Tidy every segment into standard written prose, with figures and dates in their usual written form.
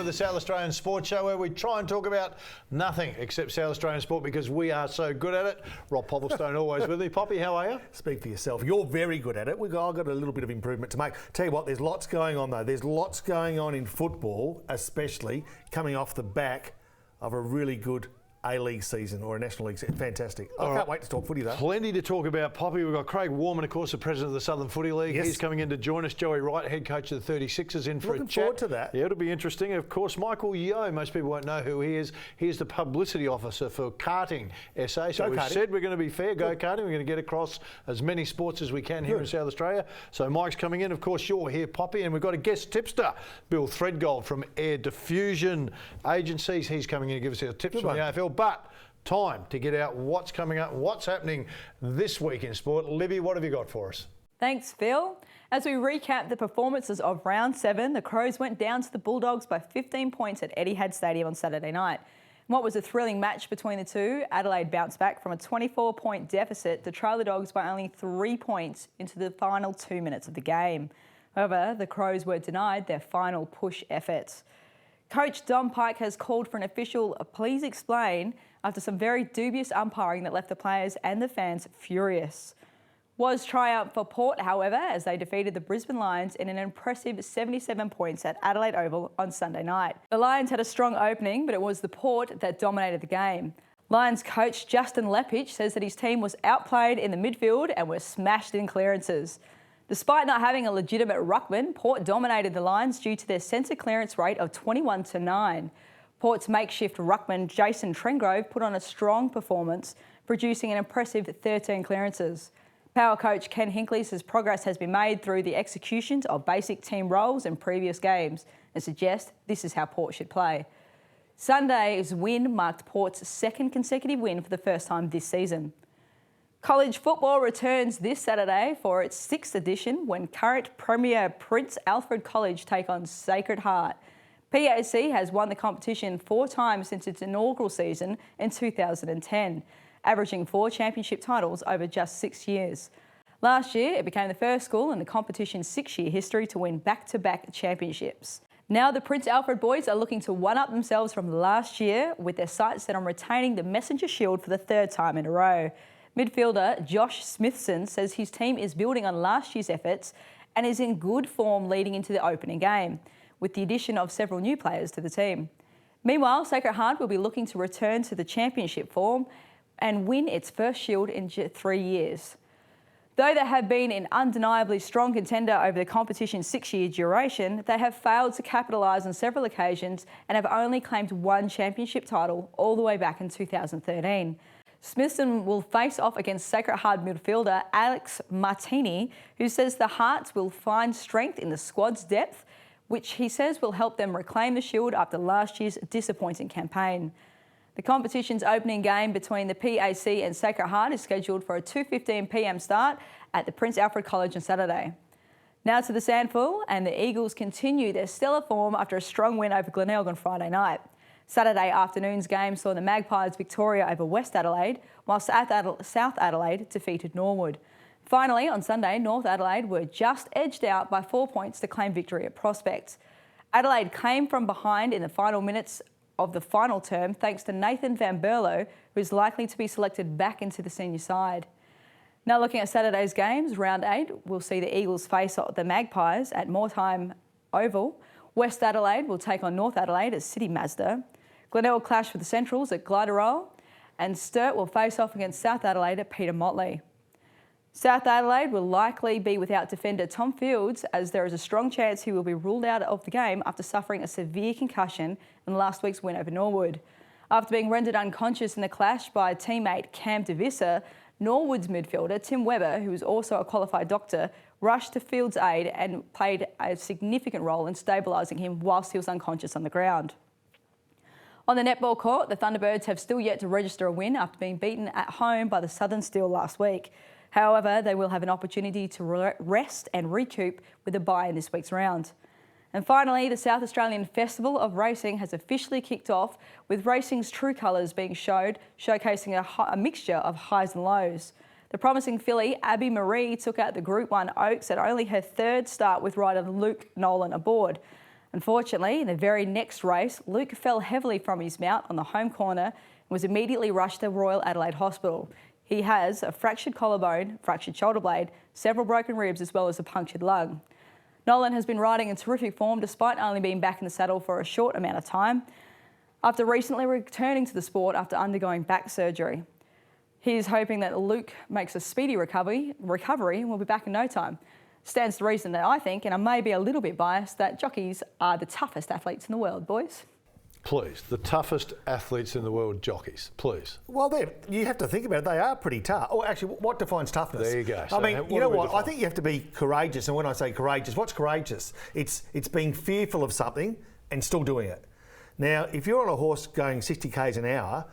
the South Australian Sports Show, where we try and talk about nothing except South Australian sport because we are so good at it. Rob Popplestone always with me. Poppy, how are you? Speak for yourself. You're very good at it. I've got a little bit of improvement to make. Tell you what, there's lots going on though. There's lots going on in football, especially coming off the back of a really good A-League season or a National League season. Fantastic. I can't wait to talk footy though. Plenty to talk about, Poppy. We've got Craig Warman, of course, the president of the Southern Footy League. Yes. He's coming in to join us. Joey Wright, head coach of the 36ers, in for Looking a chat. forward to that. Yeah, it'll be interesting. Of course, Michael Yeo, most people won't know who he is. He's the publicity officer for Karting SA. So we've said we're going to be fair, go-karting. We're going to get across as many sports as we can here in South Australia. So Mike's coming in. Of course, you're here, Poppy. And we've got a guest tipster, Bill Threadgold from Air Diffusion Agencies. He's coming in to give us our tips from the AFL. But time to get out what's coming up, what's happening this week in sport. Libby, what have you got for us? Thanks, Phil. As we recap the performances of round 7, the Crows went down to the Bulldogs by 15 points at Etihad Stadium on Saturday night. In what was a thrilling match between the two, Adelaide bounced back from a 24-point deficit to trail the Dogs by only 3 points into the final 2 minutes of the game. However, the Crows were denied their final push effort. Coach Dom Pike has called for an official please explain after some very dubious umpiring that left the players and the fans furious. Was triumph for Port, however, as they defeated the Brisbane Lions in an impressive 77 points at Adelaide Oval on Sunday night. The Lions had a strong opening, but it was the Port that dominated the game. Lions coach Justin Lepich says that his team was outplayed in the midfield and were smashed in clearances. Despite not having a legitimate ruckman, Port dominated the Lions due to their centre clearance rate of 21-9. Port's makeshift ruckman Jason Trengrove put on a strong performance, producing an impressive 13 clearances. Power coach Ken Hinkley says progress has been made through the executions of basic team roles in previous games and suggests this is how Port should play. Sunday's win marked Port's second consecutive win for the first time this season. College football returns this Saturday for its 6th edition when current Premier Prince Alfred College take on Sacred Heart. PAC has won the competition 4 times since its inaugural season in 2010, averaging 4 championship titles over just 6 years. Last year, it became the first school in the competition's 6-year history to win back-to-back championships. Now the Prince Alfred boys are looking to one-up themselves from last year with their sights set on retaining the Messenger Shield for the 3rd time in a row. Midfielder Josh Smithson says his team is building on last year's efforts and is in good form leading into the opening game, with the addition of several new players to the team. Meanwhile, Sacred Heart will be looking to return to the championship form and win its first Shield in 3 years. Though they have been an undeniably strong contender over the competition's 6-year duration, they have failed to capitalise on several occasions and have only claimed 1 championship title all the way back in 2013. Smithson will face off against Sacred Heart midfielder Alex Martini, who says the Hearts will find strength in the squad's depth, which he says will help them reclaim the Shield after last year's disappointing campaign. The competition's opening game between the PAC and Sacred Heart is scheduled for a 2:15 p.m. start at the Prince Alfred College on Saturday. Now to the Sandful, and the Eagles continue their stellar form after a strong win over Glenelg on Friday night. Saturday afternoon's game saw the Magpies' victoria over West Adelaide, while South Adelaide defeated Norwood. Finally, on Sunday, North Adelaide were just edged out by 4 points to claim victory at Prospect. Adelaide came from behind in the final minutes of the final term thanks to Nathan Van Berlo, who is likely to be selected back into the senior side. Now looking at Saturday's games, round 8 will see the Eagles face the Magpies at Moretime Oval. West Adelaide will take on North Adelaide at City Mazda. Glenelg clash with the Centrals at Gliderol, and Sturt will face off against South Adelaide at Peter Motley. South Adelaide will likely be without defender Tom Fields, as there is a strong chance he will be ruled out of the game after suffering a severe concussion in last week's win over Norwood. After being rendered unconscious in the clash by teammate Cam DeVissa, Norwood's midfielder Tim Webber, who is also a qualified doctor, rushed to Fields' aid and played a significant role in stabilising him whilst he was unconscious on the ground. On the netball court, the Thunderbirds have still yet to register a win after being beaten at home by the Southern Steel last week. However, they will have an opportunity to rest and recoup with a bye in this week's round. And finally, the South Australian Festival of Racing has officially kicked off, with racing's true colours being showcasing a mixture of highs and lows. The promising filly, Abby Marie, took out the Group 1 Oaks at only her 3rd start with rider Luke Nolan aboard. Unfortunately, in the very next race, Luke fell heavily from his mount on the home corner and was immediately rushed to Royal Adelaide Hospital. He has a fractured collarbone, fractured shoulder blade, several broken ribs, as well as a punctured lung. Nolan has been riding in terrific form despite only being back in the saddle for a short amount of time after recently returning to the sport after undergoing back surgery. He is hoping that Luke makes a speedy recovery and will be back in no time. Stands to reason that I think, and I may be a little bit biased, that jockeys are the toughest athletes in the world, boys. Please, the toughest athletes in the world, jockeys, please. Well, you have to think about it. They are pretty tough. Oh, actually, what defines toughness? There you go. I mean, you know what? I think you have to be courageous. And when I say courageous, what's courageous? It's being fearful of something and still doing it. Now, if you're on a horse going 60 k's an hour,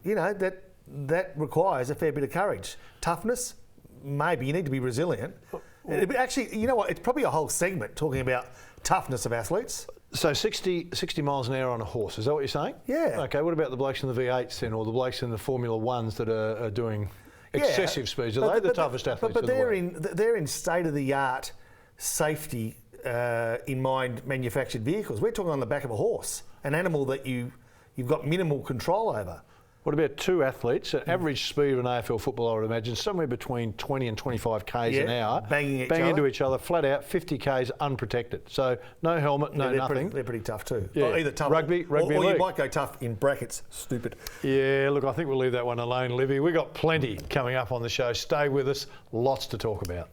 you know, that requires a fair bit of courage. Toughness, maybe. You need to be resilient. Actually, you know what? It's probably a whole segment talking about toughness of athletes. So 60 miles an hour on a horse, is that what you're saying? Yeah. Okay, what about the blokes in the V8s then, or the blokes in the Formula Ones that are doing excessive speeds? Are they the toughest athletes in the world? But they're in state-of-the-art safety in mind manufactured vehicles. We're talking on the back of a horse, an animal that you've got minimal control over. What about two athletes? An average speed of an AFL footballer, I would imagine, somewhere between 20 and 25 k's an hour. Banging into each other, flat out, 50 k's unprotected. So no helmet, nothing. They're pretty tough too. Yeah. Either tough rugby or league. you might go tough in brackets. Stupid. Yeah, look, I think we'll leave that one alone, Libby. We've got plenty coming up on the show. Stay with us. Lots to talk about.